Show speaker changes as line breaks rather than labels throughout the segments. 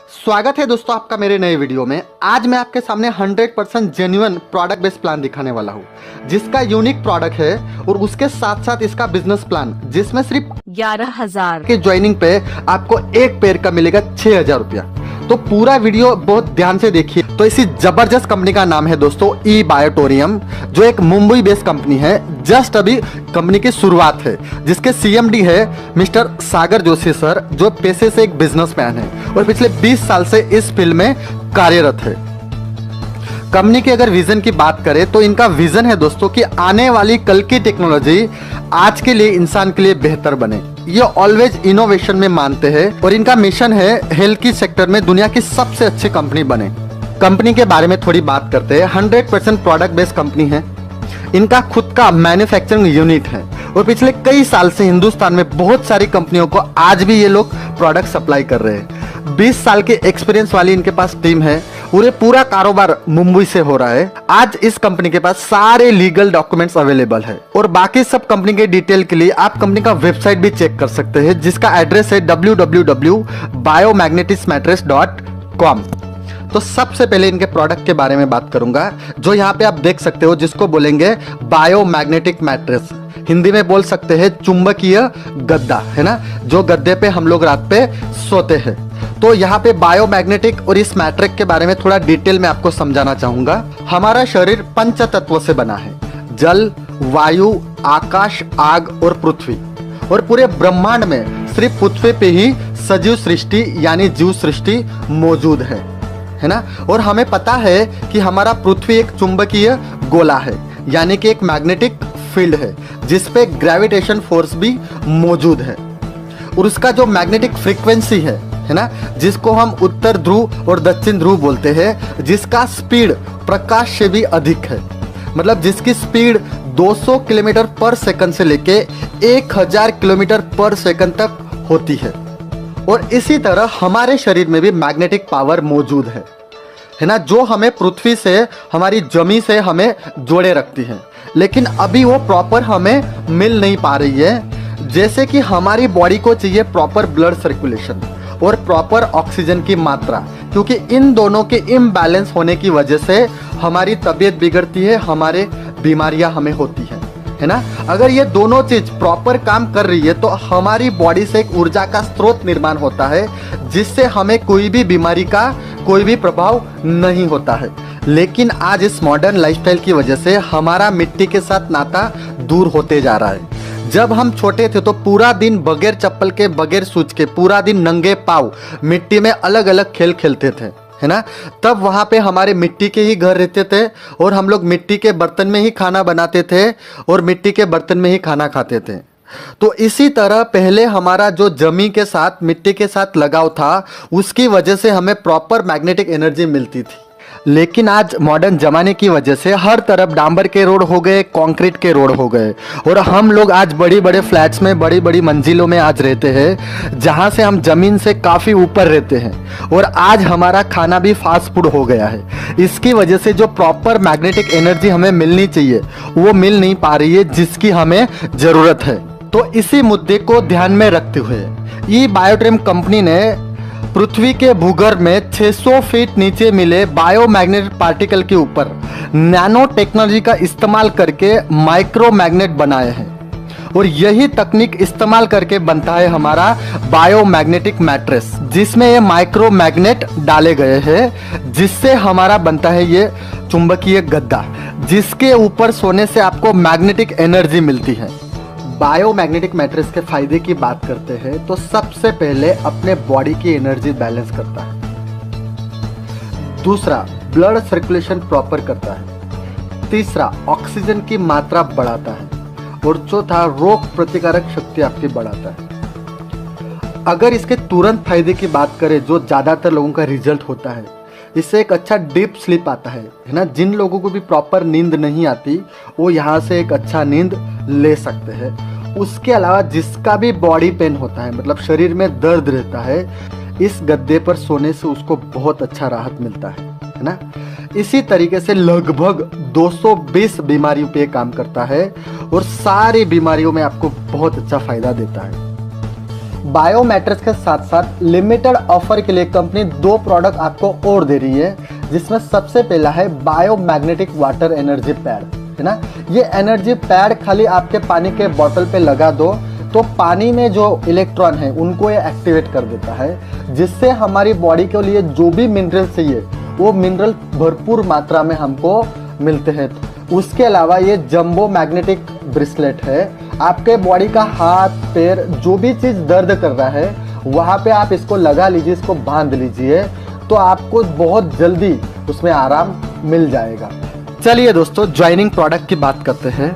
स्वागत है दोस्तों आपका मेरे नए वीडियो में। आज मैं आपके सामने 100% जेन्युइन प्रोडक्ट बेस्ड प्लान दिखाने वाला हूँ, जिसका यूनिक प्रोडक्ट है और उसके साथ साथ इसका बिजनेस प्लान, जिसमें सिर्फ
11,000
के ज्वाइनिंग पे आपको एक पेयर का मिलेगा 6,000 रुपया। तो पूरा वीडियो बहुत ध्यान से देखिए। तो इसी जबरदस्त कंपनी का नाम है दोस्तों ई बायोटोरियम, जो एक मुंबई बेस्ड कंपनी है। जस्ट अभी कंपनी की शुरुआत है, जिसके सीएमडी है मिस्टर सागर जोशी सर, जो पेशे से एक बिजनेसमैन है और पिछले 20 साल से इस फील्ड में कार्यरत है। कंपनी के अगर विजन की बात करें तो इनका विजन है दोस्तों कि आने वाली कल की टेक्नोलॉजी आज के लिए इंसान के लिए बेहतर बने। ये ऑलवेज इनोवेशन में मानते हैं और इनका मिशन है हेल्थ की सेक्टर में दुनिया की सबसे अच्छी कंपनी बने। कंपनी के बारे में थोड़ी बात करते हैं। 100% प्रोडक्ट बेस्ड कंपनी है। इनका खुद का मैन्युफैक्चरिंग यूनिट है और पिछले कई साल से हिंदुस्तान में बहुत सारी कंपनियों को आज भी ये लोग प्रोडक्ट सप्लाई कर रहे हैं। 20 साल के एक्सपीरियंस वाली इनके पास टीम है और ये पूरा कारोबार मुंबई से हो रहा है। आज इस कंपनी के पास सारे लीगल डॉक्यूमेंट्स अवेलेबल है और बाकी सब कंपनी के डिटेल के लिए आप कंपनी का वेबसाइट भी चेक कर सकते हैं, जिसका एड्रेस है www.biomagneticmattress.com। तो सबसे पहले इनके प्रोडक्ट के बारे में बात करूंगा, जो यहाँ पे आप देख सकते हो, जिसको बोलेंगे बायोमैग्नेटिक मैट्रेस। हिंदी में बोल सकते हैं चुंबकीय गद्दा, है ना, जो गद्दे पे हम लोग रात पे सोते हैं। तो यहाँ पे बायोमैग्नेटिक और इस मैट्रिक के बारे में थोड़ा डिटेल में आपको समझाना चाहूंगा। हमारा शरीर पंच तत्वों से बना है, जल, वायु, आकाश, आग और पृथ्वी। और पूरे ब्रह्मांड में सिर्फ पृथ्वी पे ही सजीव सृष्टि यानी जीव सृष्टि मौजूद है ना। और हमें पता है कि हमारा पृथ्वी एक चुंबकीय गोला है, यानी कि एक मैग्नेटिक फील्ड है, जिसपे ग्रेविटेशन फोर्स भी मौजूद है। और उसका जो मैग्नेटिक फ्रीक्वेंसी है ना, जिसको हम उत्तर ध्रुव और दक्षिण ध्रुव बोलते हैं, जिसका स्पीड प्रकाश से भी अधिक है। मतलब जिसकी स्पीड 200 किलोमीटर पर सेकंड से लेके 1000 किलोमीटर पर सेकंड तक होती है। और इसी तरह हमारे शरीर में भी मैग्नेटिक पावर मौजूद है ना, जो हमें पृथ्वी से, हमारी जमी से हमें जोड़े रखती है। लेकिन अभी वो प्रॉपर हमें मिल नहीं पा रही है। जैसे कि हमारी बॉडी को चाहिए प्रॉपर ब्लड सर्कुलेशन और प्रॉपर ऑक्सीजन की मात्रा, क्योंकि इन दोनों के इम्बैलेंस होने की वजह से हमारी तबीयत बिगड़ती है, हमारे बीमारियां हमें होती है ना। अगर ये दोनों चीज प्रॉपर काम कर रही है तो हमारी बॉडी से एक ऊर्जा का स्रोत निर्माण होता है, जिससे हमें कोई भी बीमारी का कोई भी प्रभाव नहीं होता है। लेकिन आज इस मॉडर्न लाइफस्टाइल की वजह से हमारा मिट्टी के साथ नाता दूर होते जा रहा है। जब हम छोटे थे तो पूरा दिन बगैर चप्पल के, बगैर शूज के, पूरा दिन नंगे पांव मिट्टी में अलग अलग खेल खेलते थे, है ना। तब वहाँ पे हमारे मिट्टी के ही घर रहते थे और हम लोग मिट्टी के बर्तन में ही खाना बनाते थे और मिट्टी के बर्तन में ही खाना खाते थे। तो इसी तरह पहले हमारा जो जमी के साथ, मिट्टी के साथ लगाव था, उसकी वजह से हमें प्रॉपर मैग्नेटिक एनर्जी मिलती थी। लेकिन आज मॉडर्न जमाने की वजह से हर तरफ डांबर के रोड हो गए, कंक्रीट के रोड हो गए और हम लोग आज बड़ी बड़े फ्लैट्स में, बड़ी बड़ी मंजिलों में आज रहते हैं, जहां से हम जमीन से काफ़ी ऊपर रहते हैं। और आज हमारा खाना भी फास्ट फूड हो गया है। इसकी वजह से जो प्रॉपर मैग्नेटिक एनर्जी हमें मिलनी चाहिए वो मिल नहीं पा रही है, जिसकी हमें ज़रूरत है। तो इसी मुद्दे को ध्यान में रखते हुए ई बायोटोरियम कंपनी ने पृथ्वी के भूगर्भ में 600 फीट नीचे मिले बायोमैग्नेटिक पार्टिकल के ऊपर नैनो टेक्नोलॉजी का इस्तेमाल करके माइक्रो मैग्नेट बनाए हैं। और यही तकनीक इस्तेमाल करके बनता है हमारा बायोमैग्नेटिक मैट्रेस, जिसमें ये माइक्रो मैग्नेट डाले गए हैं, जिससे हमारा बनता है ये चुंबकीय गद्दा, जिसके ऊपर सोने से आपको मैग्नेटिक एनर्जी मिलती है। बायोमैग्नेटिक मैट्रेस के फायदे की बात करते हैं तो सबसे पहले अपने बॉडी की एनर्जी बैलेंस करता है। दूसरा, ब्लड सर्कुलेशन प्रॉपर करता है। तीसरा, ऑक्सीजन की मात्रा बढ़ाता है। और चौथा, रोग प्रतिकारक शक्ति आपकी बढ़ाता है। अगर इसके तुरंत फायदे की बात करें, जो ज्यादातर लोगों का रिजल्ट होता है, इससे एक अच्छा डीप स्लीप आता है ना। जिन लोगों को भी प्रॉपर नींद नहीं आती वो यहाँ से एक अच्छा नींद ले सकते हैं। उसके अलावा जिसका भी बॉडी पेन होता है, मतलब शरीर में दर्द रहता है, इस गद्दे पर सोने से उसको बहुत अच्छा राहत मिलता है ना। इसी तरीके से लगभग 220 बीमारियों पे काम करता है और सारी बीमारियों में आपको बहुत अच्छा फायदा देता है। बायो मैट्रेस के साथ साथ लिमिटेड ऑफर के लिए कंपनी 2 प्रोडक्ट आपको और दे रही है, जिसमें सबसे पहला है bio magnetic water energy pad, है ना। ये एनर्जी पैड खाली आपके पानी के बोतल पे लगा दो तो पानी में जो इलेक्ट्रॉन है उनको ये एक्टिवेट कर देता है, जिससे हमारी बॉडी के लिए जो भी मिनरल चाहिए वो मिनरल भरपूर मात्रा में हमको मिलते हैं। उसके अलावा ये जंबो मैग्नेटिक ब्रेसलेट है, आपके बॉडी का हाथ पैर जो भी चीज़ दर्द कर रहा है वहाँ पे आप इसको लगा लीजिए, इसको बांध लीजिए, तो आपको बहुत जल्दी उसमें आराम मिल जाएगा। चलिए दोस्तों, ज्वाइनिंग प्रोडक्ट की बात करते हैं।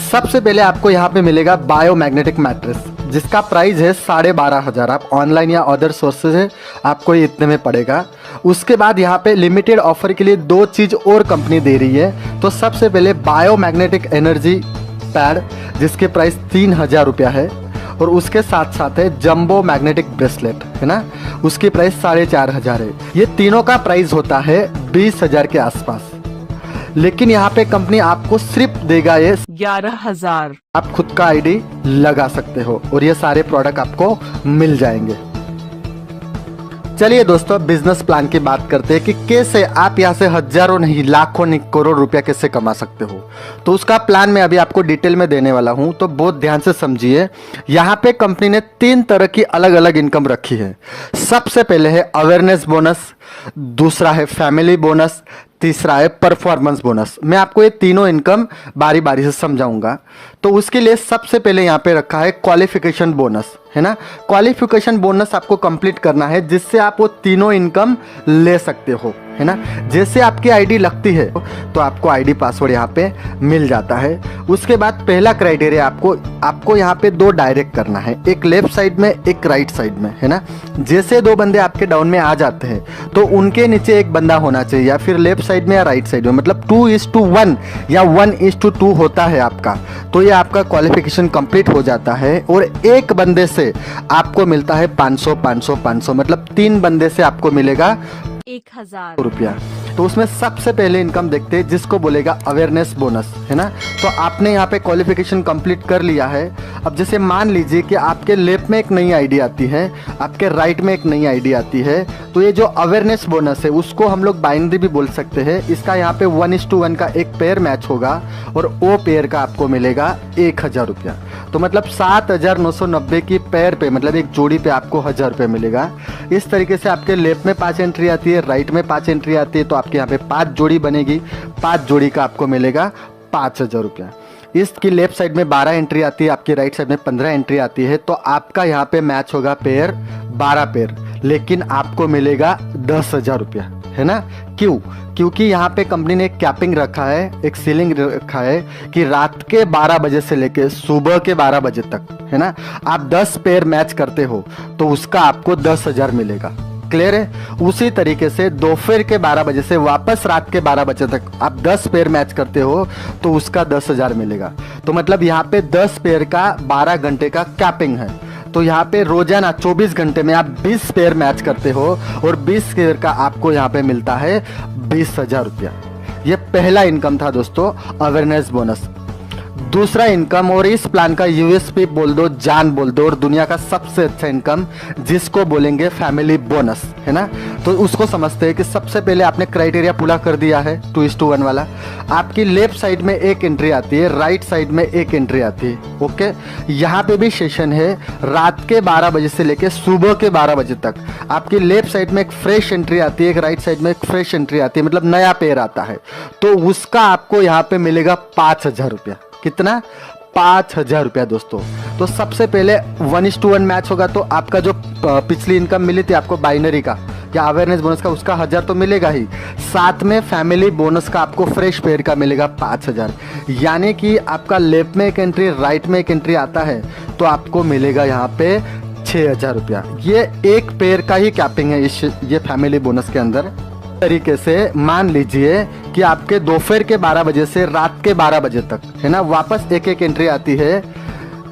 सबसे पहले आपको यहाँ पे मिलेगा बायो मैग्नेटिक मैट्रेस, जिसका प्राइस है 12,500। आप ऑनलाइन या अदर सोर्सेज है आपको ये इतने में पड़ेगा। उसके बाद यहाँ पे लिमिटेड ऑफर के लिए 2 चीज़ और कंपनी दे रही है। तो सबसे पहले बायो मैग्नेटिक एनर्जी पैड, जिसके प्राइस 3,000 रुपया है, और उसके साथ साथ है जंबो मैग्नेटिक ब्रेसलेट, है ना, उसकी प्राइस 4,500 है। ये तीनों का प्राइस होता है 20,000 के आसपास। लेकिन यहाँ पे कंपनी आपको सिर्फ देगा ये
11,000।
आप खुद का आईडी लगा सकते हो और ये सारे प्रोडक्ट आपको मिल जाएंगे। चलिए दोस्तों, बिजनेस प्लान की बात करते हैं कि कैसे आप यहाँ से हजारों नहीं लाखों नहीं करोड़ रुपया कैसे कमा सकते हो। तो उसका प्लान मैं अभी आपको डिटेल में देने वाला हूँ, तो बहुत ध्यान से समझिए। यहाँ पे कंपनी ने 3 तरह की अलग अलग इनकम रखी है। सबसे पहले है अवेयरनेस बोनस, दूसरा है फैमिली बोनस, तीसरा है परफॉर्मेंस बोनस। मैं आपको ये तीनों इनकम बारी बारी से समझाऊंगा। तो उसके लिए सबसे पहले यहाँ पे रखा है क्वालिफिकेशन बोनस, है ना। क्वालिफिकेशन बोनस आपको कंप्लीट करना है, जिससे आप वो तीनों इनकम ले सकते हो, है ना। जैसे आपकी आईडी लगती है तो आपको आईडी पासवर्ड यहाँ पे मिल जाता है। उसके बाद पहला क्राइटेरिया आपको यहाँ पे 2 डायरेक्ट करना है, एक लेफ्ट साइड में एक राइट साइड में, है ना। जैसे 2 बंदे आपके डाउन में आ जाते हैं तो उनके नीचे एक बंदा होना चाहिए, या फिर लेफ्ट साइड में या राइट साइड में, मतलब 2:1 या 1:2 होता है आपका, तो ये आपका क्वालिफिकेशन कंप्लीट हो जाता है। और एक बंदे से आपको मिलता है 500, मतलब 3 बंदे से आपको मिलेगा
1,000
रुपया। तो उसमें सबसे पहले इनकम देखते हैं जिसको बोलेगा अवेयरनेस बोनस, है ना। तो आपने यहाँ पे क्वालिफिकेशन कंप्लीट कर लिया है। अब जैसे मान लीजिए कि आपके लेफ्ट में एक नई आईडी आती है, आपके राइट में एक नई आईडी आती है, तो ये जो अवेयरनेस बोनस है उसको हम लोग बाइनरी भी बोल सकते हैं। इसका यहाँ पे 1:1 का एक पेयर मैच होगा और वो पेयर का आपको मिलेगा 1,000 रुपया। तो मतलब 7,990 की पेयर पे, मतलब एक जोड़ी पे आपको 1,000 रुपये मिलेगा। इस तरीके से आपके लेफ्ट में 5 एंट्री आती है, राइट में 5 एंट्री आती है, तो आपके यहाँ पे 5 जोड़ी बनेगी। 5 जोड़ी का आपको मिलेगा 5,000 रुपया। इसकी लेफ्ट साइड में 12 एंट्री आती है, आपकी राइट साइड में 15 एंट्री आती है, तो आपका यहाँ पे मैच होगा पेयर 12 पेयर, लेकिन आपको मिलेगा 10,000 रुपया, है ना। क्यों? क्योंकि यहाँ पे कंपनी ने एक कैपिंग रखा है, एक सीलिंग रखा है कि रात के 12 बजे से लेके सुबह के 12 बजे तक, है ना, आप 10 पेयर मैच करते हो तो उसका आपको 10,000 मिलेगा। क्लियर है? उसी तरीके से दोपहर के 12 बजे से वापस रात के 12 बजे तक आप 10 पेयर मैच करते हो तो उसका 10,000 मिलेगा। तो मतलब यहाँ पे 10 पेयर का 12 घंटे का कैपिंग है। तो यहाँ पे रोजाना 24 घंटे में आप 20 पेयर मैच करते हो और 20 पेयर का आपको यहाँ पे मिलता है 20,000 रुपया। ये पहला इनकम था दोस्तों, अवेयरनेस बोनस। दूसरा इनकम, और इस प्लान का यूएसपी बोल दो, जान बोल दो, और दुनिया का सबसे अच्छा इनकम जिसको बोलेंगे फैमिली बोनस, है ना। तो उसको समझते हैं कि सबसे पहले आपने क्राइटेरिया पूरा कर दिया है 2:1 वाला। आपकी लेफ्ट साइड में एक एंट्री आती है, राइट साइड में एक एंट्री आती है। ओके, यहाँ पे भी सेशन है रात के 12 बजे से लेके सुबह के 12 बजे तक। आपकी लेफ्ट साइड में एक फ्रेश एंट्री आती है, एक राइट साइड में एक फ्रेश एंट्री आती है, मतलब नया पेयर आता है, तो उसका आपको यहाँ पे मिलेगा 5,000 रुपया। कितना? 5,000 रुपया दोस्तों। तो सबसे पहले 1:1 मैच होगा तो आपका जो पिछली इनकम मिली थी आपको बाइनरी का या अवेयरनेस बोनस का, उसका 1,000 तो मिलेगा ही, साथ में फैमिली बोनस का आपको फ्रेश पेयर का मिलेगा 5,000। यानी कि आपका लेफ्ट में एक एंट्री, राइट में एक एंट्री आता है तो आपको मिलेगा यहाँ पे 6,000 रुपया। ये एक पेयर का ही कैपिंग है ये फैमिली बोनस के अंदर। तरीके से मान लीजिए कि आपके दोपहर के 12 बजे से रात के 12 बजे तक, है ना, वापस एक एक एंट्री आती है,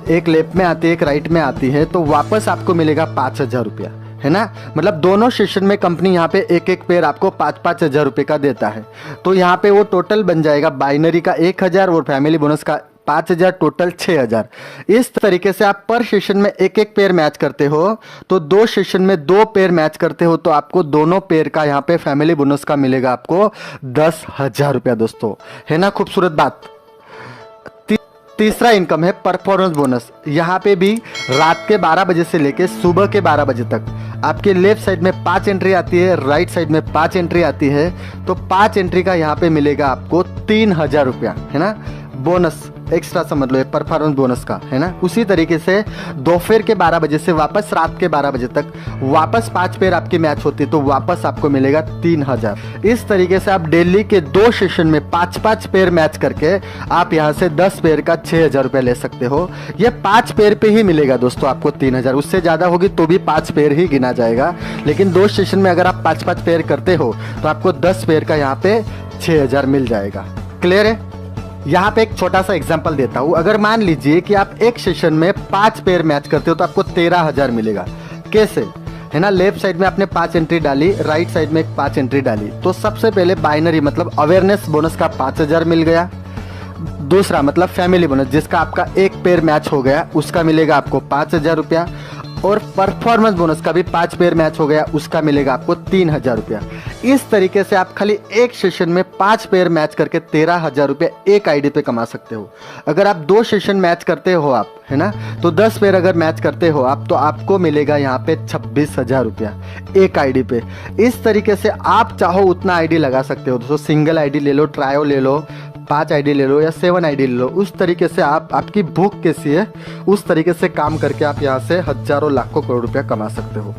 एक लेफ्ट में आती है, एक राइट में आती है, तो वापस आपको मिलेगा 5,000 रुपया, है ना। मतलब दोनों सेशन में कंपनी यहाँ पे एक एक पेयर आपको 5,000 रुपये का देता है। तो यहाँ पे वो टोटल बन जाएगा बाइनरी का 1,000 और फैमिली बोनस का 5,000 टोटल 6,000। इस तरीके से आप पर सेशन में एक एक पेयर मैच करते हो, तो 2 सेशन में 2 पेयर मैच करते हो तो आपको दोनों पेयर का यहाँ पे फैमिली बोनस का मिलेगा आपको 10,000 रुपया दोस्तों, है ना खूबसूरत बात। तीसरा इनकम है परफॉर्मेंस बोनस। यहाँ पे भी रात के 12 बजे से लेके सुबह के 12 बजे तक आपके लेफ्ट साइड में 5 एंट्री आती है, राइट साइड में 5 एंट्री आती है, तो 5 एंट्री का यहाँ पे मिलेगा आपको 3,000 रुपया, है ना बोनस एक्स्ट्रा समझ लो, परफॉर्मेंस बोनस का, है ना। उसी तरीके से दोपहर के 12 बजे से वापस रात के 12 बजे तक वापस 5 पेयर आपकी मैच होती है तो वापस आपको मिलेगा 3,000। इस तरीके से आप डेली के 2 सेशन में 5-5 पेयर मैच करके आप यहाँ से 10 पेयर का 6,000 रुपया ले सकते हो। ये 5 पेयर पे ही मिलेगा दोस्तों आपको 3,000, उससे ज़्यादा होगी तो भी 5 पेयर ही गिना जाएगा, लेकिन 2 सेशन में अगर आप 5-5 पेयर करते हो तो आपको 10 पेयर का यहाँ पे 6,000 मिल जाएगा। क्लियर है। यहाँ पे एक छोटा सा एग्जांपल देता हूँ। अगर मान लीजिए कि आप एक सेशन में 5 पेयर मैच करते हो तो आपको 13,000 मिलेगा। कैसे, है ना, लेफ्ट साइड में आपने 5 एंट्री डाली, राइट साइड में 5 एंट्री डाली, तो सबसे पहले बाइनरी मतलब अवेयरनेस बोनस का 5,000 मिल गया। दूसरा मतलब फैमिली बोनस जिसका आपका एक पेयर मैच हो गया उसका मिलेगा आपको 5,000 रुपया, और परफॉर्मेंस बोनस का भी 5 पेयर मैच हो गया उसका मिलेगा आपको 3,000 रुपया। इस तरीके से आप खाली एक सेशन में 5 पेयर मैच करके 13,000 रुपया एक आईडी पे कमा सकते हो। अगर आप 2 सेशन मैच करते हो आप, है ना, तो 10 पेयर अगर मैच करते हो आप तो आपको मिलेगा यहाँ पे 26,000 रुपया एक आईडी पे। इस तरीके से आप चाहो उतना आईडी लगा सकते हो दोस्तों, सिंगल आईडी ले लो, ट्रायो ले लो, 5 आईडी ले लो या 7 आईडी ले लो। उस तरीके से आप आपकी भूख कैसी है उस तरीके से काम करके आप यहाँ से हजारों लाखों करोड़ रुपया कमा सकते हो।